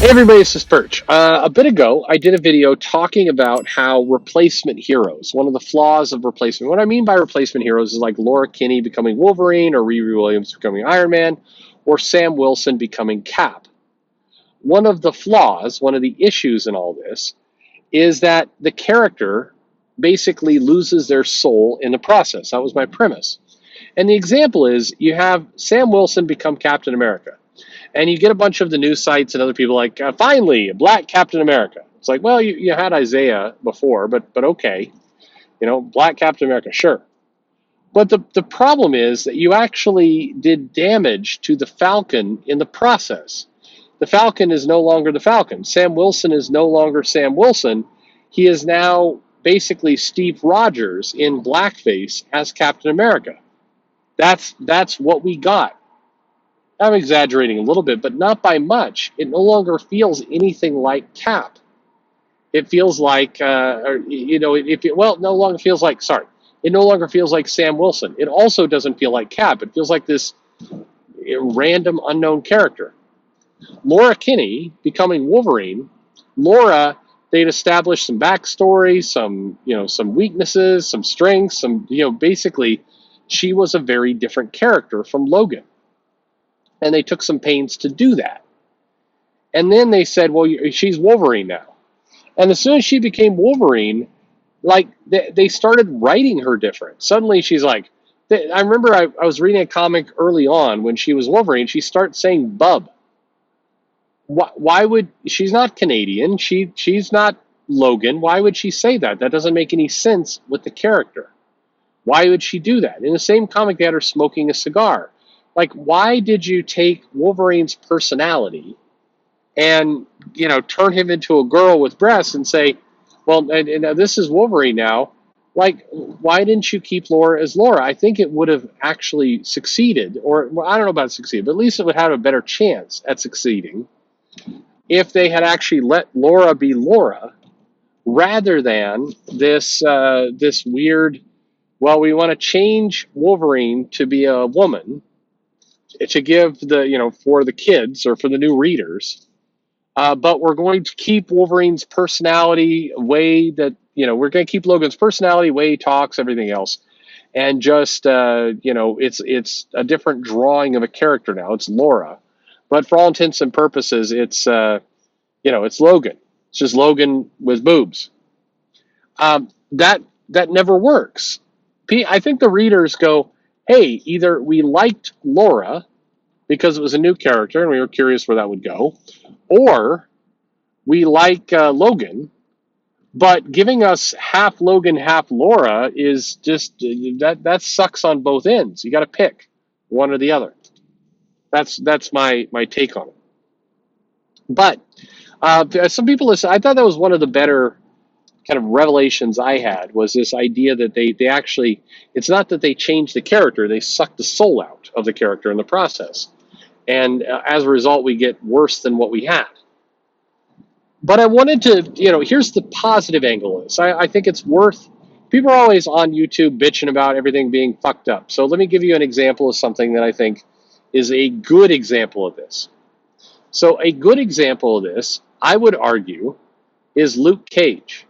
Hey everybody, this is Perch. A bit ago, I did a video talking about how replacement heroes, one of the flaws of replacement. What I mean by replacement heroes is like Laura Kinney becoming Wolverine, or Riri Williams becoming Iron Man, or Sam Wilson becoming Cap. One of the flaws, one of the issues in all this, is that the character basically loses their soul in the process. That was my premise. And the example is you have Sam Wilson become Captain America. And you get a bunch of the news sites and other people like, finally, a black Captain America. It's like, well, you had Isaiah before, but okay, black Captain America, sure. But the problem is that you actually did damage to the Falcon in the process. The Falcon is no longer the Falcon. Sam Wilson is no longer Sam Wilson. He is now basically Steve Rogers in blackface as Captain America. That's what we got. I'm exaggerating a little bit, but not by much. It no longer feels anything like Cap. It feels like, no longer feels like, it no longer feels like Sam Wilson. It also doesn't feel like Cap. It feels like this random unknown character. Laura Kinney becoming Wolverine, they'd established some backstory, some weaknesses, some strengths, basically, she was a very different character from Logan. And they took some pains to do that. And then they said, well, she's Wolverine now. And as soon as she became Wolverine, like they started writing her different. Suddenly she's like, I remember I was reading a comic early on when she was Wolverine, she starts saying bub. Why would, she's not Canadian, she's not Logan, why would she say that? That doesn't make any sense with the character. Why would she do that? In the same comic, they had her smoking a cigar. Like, why did you take Wolverine's personality and, turn him into a girl with breasts and say, well, and this is Wolverine now. Like, why didn't you keep Laura as Laura? I think it would have actually succeeded, or well, I don't know about succeed, but at least it would have a better chance at succeeding if they had actually let Laura be Laura rather than this weird, well, we want to change Wolverine to be a woman to give for the kids or for the new readers, but we're going to keep Wolverine's personality, way that we're going to keep Logan's personality, way he talks, everything else, and just it's a different drawing of a character now. It's Laura, but for all intents and purposes, it's it's Logan. It's just Logan with boobs. That never works. I think the readers go, hey, either we liked Laura because it was a new character and we were curious where that would go, or we like Logan, but giving us half Logan, half Laura is just, that sucks on both ends. You got to pick one or the other. That's my take on it. But some people listen. I thought that was one of the better kind of revelations I had, was this idea that they actually, it's not that they changed the character, they sucked the soul out of the character in the process. And as a result, we get worse than what we had. But I wanted to, here's the positive angle of this. I think it's worth, people are always on YouTube bitching about everything being fucked up. So let me give you an example of something that I think is a good example of this. So a good example of this, I would argue, is Luke Cage.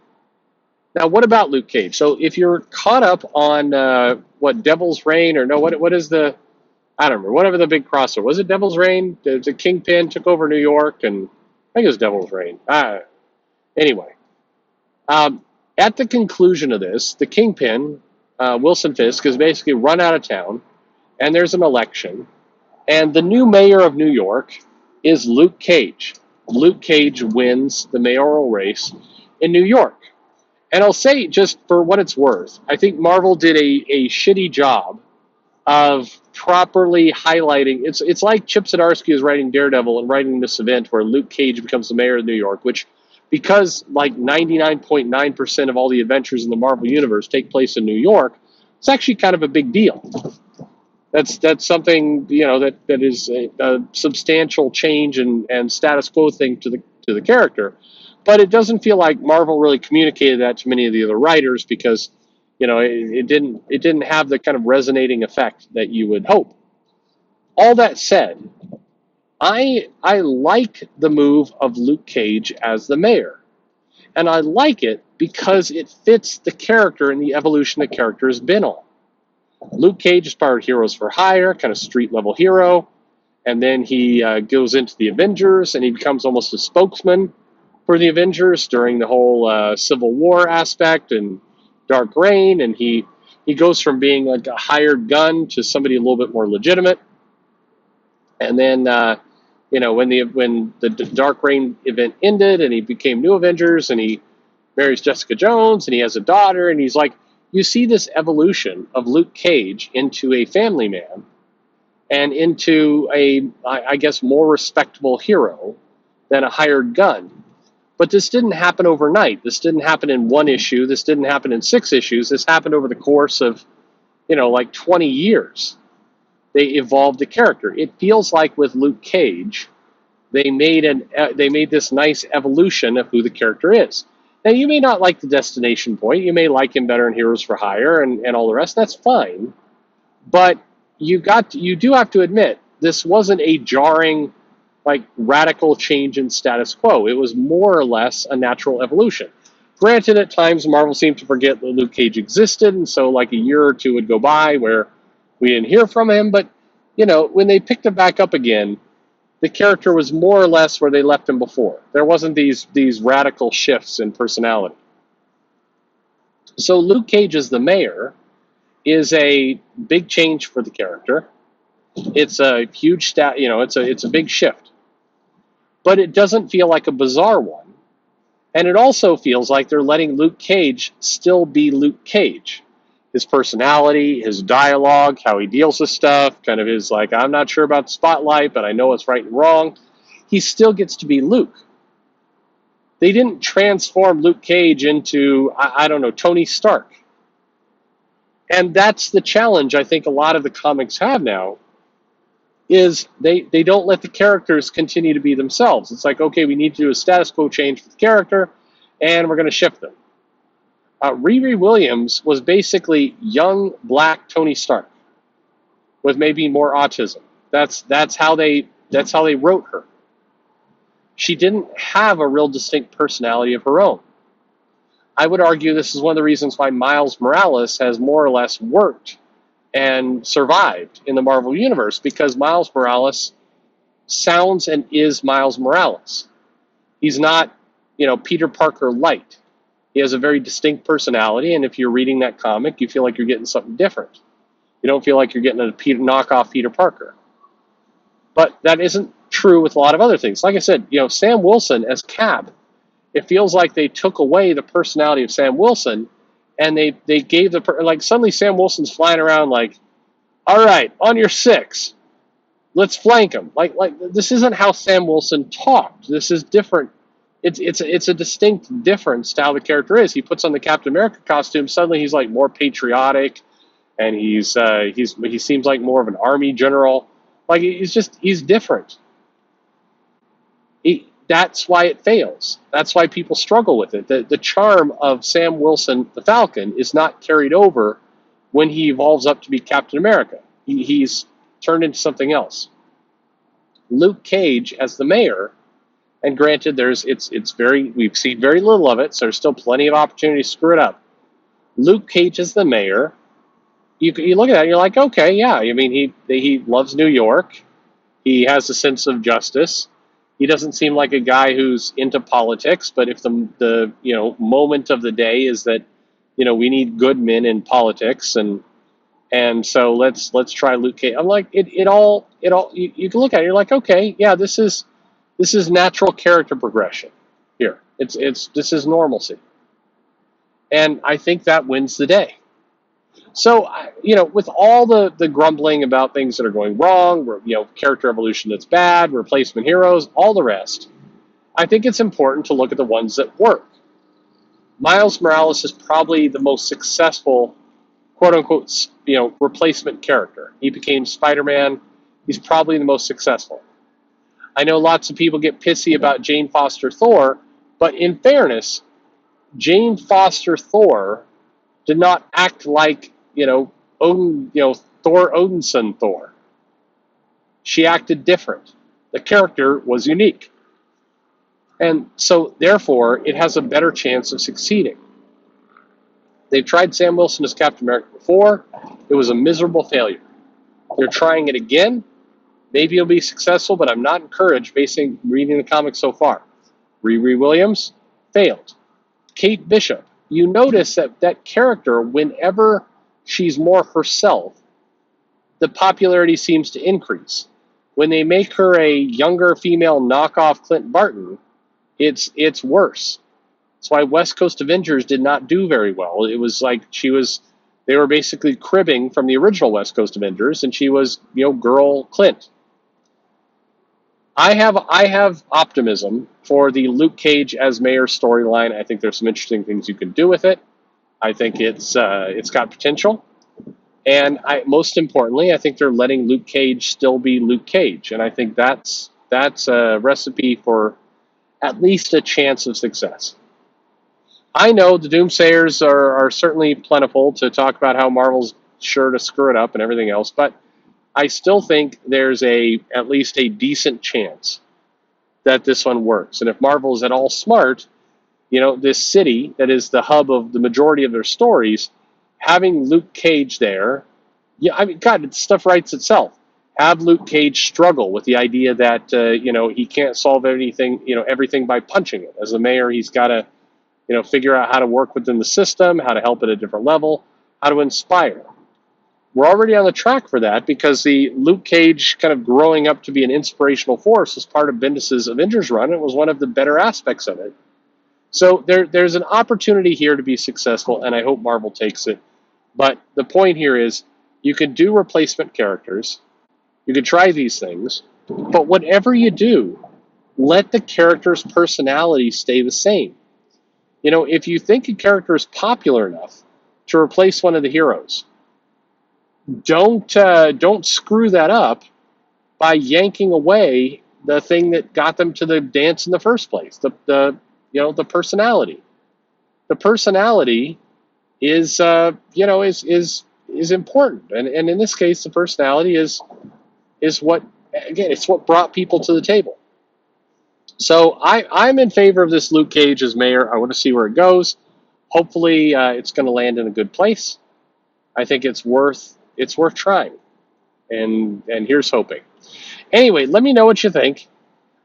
Now, what about Luke Cage? So if you're caught up on Devil's Reign, or no, what is the, I don't remember, whatever the big crossover. Was it Devil's Reign? The Kingpin took over New York, and I think it was Devil's Reign. Anyway, at the conclusion of this, the Kingpin, Wilson Fisk, is basically run out of town, and there's an election, and the new mayor of New York is Luke Cage. Luke Cage wins the mayoral race in New York. And I'll say, just for what it's worth, I think Marvel did a shitty job of properly highlighting. It's like Chip Zdarsky is writing Daredevil and writing this event where Luke Cage becomes the mayor of New York, which, because like 99.9% of all the adventures in the Marvel universe take place in New York, it's actually kind of a big deal. That's something that is a substantial change and status quo thing to the character. But it doesn't feel like Marvel really communicated that to many of the other writers, because it didn't have the kind of resonating effect that you would hope. All that said, I like the move of Luke Cage as the mayor. And I like it because it fits the character and the evolution the character has been on. Luke Cage inspired Heroes for Hire, kind of street level hero. And then he goes into the Avengers and he becomes almost a spokesman for the Avengers during the whole Civil War aspect and Dark Reign. And he goes from being like a hired gun to somebody a little bit more legitimate. And then when the Dark Reign event ended and he became New Avengers and he marries Jessica Jones and he has a daughter and he's like, you see this evolution of Luke Cage into a family man and into I guess, more respectable hero than a hired gun. But this didn't happen overnight. This didn't happen in one issue. This didn't happen in 6 issues. This happened over the course of, like 20 years. They evolved the character. It feels like with Luke Cage, they made this nice evolution of who the character is. Now, you may not like the destination point. You may like him better in Heroes for Hire and all the rest. That's fine. But you do have to admit, this wasn't a jarring, like, radical change in status quo. It was more or less a natural evolution. Granted, at times Marvel seemed to forget that Luke Cage existed, and so like a year or two would go by where we didn't hear from him. But when they picked him back up again, the character was more or less where they left him before. There wasn't these radical shifts in personality. So Luke Cage as the mayor is a big change for the character. It's a huge it's a big shift. But it doesn't feel like a bizarre one. And it also feels like they're letting Luke Cage still be Luke Cage. His personality, his dialogue, how he deals with stuff, kind of his like, I'm not sure about the spotlight, but I know what's right and wrong. He still gets to be Luke. They didn't transform Luke Cage into, I don't know, Tony Stark. And that's the challenge I think a lot of the comics have now, is they don't let the characters continue to be themselves. It's like, okay, we need to do a status quo change for the character, and we're going to shift them. Riri Williams was basically young black Tony Stark with maybe more autism. That's how they wrote her. She didn't have a real distinct personality of her own. I would argue this is one of the reasons why Miles Morales has more or less worked and survived in the Marvel Universe, because Miles Morales sounds and is Miles Morales. He's not, Peter Parker light. He has a very distinct personality, and if you're reading that comic, you feel like you're getting something different. You don't feel like you're getting a knockoff Peter Parker. But that isn't true with a lot of other things. Like I said, Sam Wilson as Cap, it feels like they took away the personality of Sam Wilson, and they gave suddenly Sam Wilson's flying around like, all right, on your 6, let's flank him. Like this isn't how Sam Wilson talked. This is different. It's a distinct difference to how the character is. He puts on the Captain America costume. Suddenly he's like more patriotic, and he seems like more of an army general. Like he's different. That's why it fails. That's why people struggle with it. The charm of Sam Wilson, the Falcon, is not carried over when he evolves up to be Captain America. He's turned into something else. Luke Cage as the mayor. And granted, we've seen very little of it, so there's still plenty of opportunity to screw it up. Luke Cage is the mayor. You look at that and you're like, okay, yeah. I mean, he loves New York. He has a sense of justice. He doesn't seem like a guy who's into politics, but if the moment of the day is that, we need good men in politics, and so let's try Luke Cage. I'm like, it all you can look at it, you're like, okay, yeah, this is natural character progression here. This is normalcy. And I think that wins the day. So, with all the grumbling about things that are going wrong, character evolution that's bad, replacement heroes, all the rest, I think it's important to look at the ones that work. Miles Morales is probably the most successful, quote-unquote, replacement character. He became Spider-Man. He's probably the most successful. I know lots of people get pissy about Jane Foster Thor, but in fairness, Jane Foster Thor did not act like, Thor Odinson Thor. She acted different The character was unique. And so, therefore, it has a better chance of succeeding. They've tried Sam Wilson as Captain America before. It was a miserable failure. They're trying it again. Maybe it'll be successful, but I'm not encouraged based on reading the comics so far. Riri Williams failed. Kate Bishop, you notice that character, whenever she's more herself, the popularity seems to increase. When they make her a younger female knockoff Clint Barton, it's worse. That's why West Coast Avengers did not do very well. It was like they were basically cribbing from the original West Coast Avengers, and she was, girl Clint. I have optimism for the Luke Cage as Mayor storyline. I think there's some interesting things you can do with it. I think it's got potential, and most importantly, I think they're letting Luke Cage still be Luke Cage, and I think that's a recipe for at least a chance of success. I know the doomsayers are certainly plentiful to talk about how Marvel's sure to screw it up and everything else, but I still think there's at least a decent chance that this one works. And if Marvel is at all smart, this city that is the hub of the majority of their stories, having Luke Cage there, God, stuff writes itself. Have Luke Cage struggle with the idea that he can't solve anything, everything by punching it. As the mayor, he's got to figure out how to work within the system, how to help at a different level, how to inspire. We're already on the track for that because the Luke Cage kind of growing up to be an inspirational force was part of Bendis' Avengers run. It was one of the better aspects of it. So there's an opportunity here to be successful, and I hope Marvel takes it. But the point here is you can do replacement characters. You can try these things. But whatever you do, let the character's personality stay the same. If you think a character is popular enough to replace one of the heroes, don't screw that up by yanking away the thing that got them to the dance in the first place. The personality. The personality is important, and in this case, the personality is what, again, it's what brought people to the table. So I'm in favor of this Luke Cage as mayor. I want to see where it goes. Hopefully, it's going to land in a good place. I think it's worth trying, and here's hoping. Anyway, let me know what you think.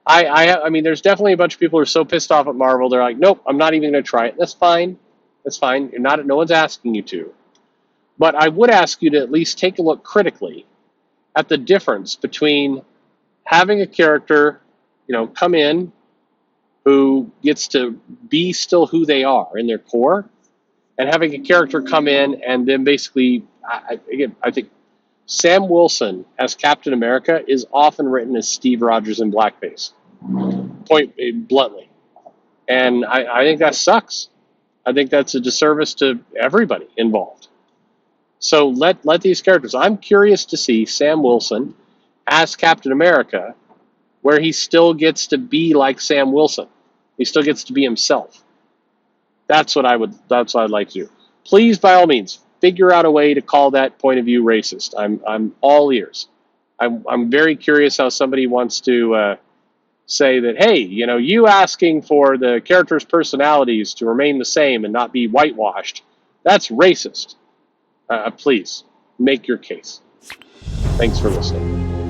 I mean, there's definitely a bunch of people who are so pissed off at Marvel. They're like, nope, I'm not even going to try it. That's fine. That's fine. No one's asking you to. But I would ask you to at least take a look critically at the difference between having a character, come in who gets to be still who they are in their core, and having a character come in and then basically, I think Sam Wilson as Captain America is often written as Steve Rogers in blackface, point bluntly. And I think that sucks. I think that's a disservice to everybody involved. So let these characters. I'm curious to see Sam Wilson as Captain America, where he still gets to be like Sam Wilson. He still gets to be himself. That's what I'd like to do. Please, by all means, figure out a way to call that point of view racist. I'm all ears. I'm very curious how somebody wants to say that, hey, you asking for the characters' personalities to remain the same and not be whitewashed, that's racist. Please, make your case. Thanks for listening.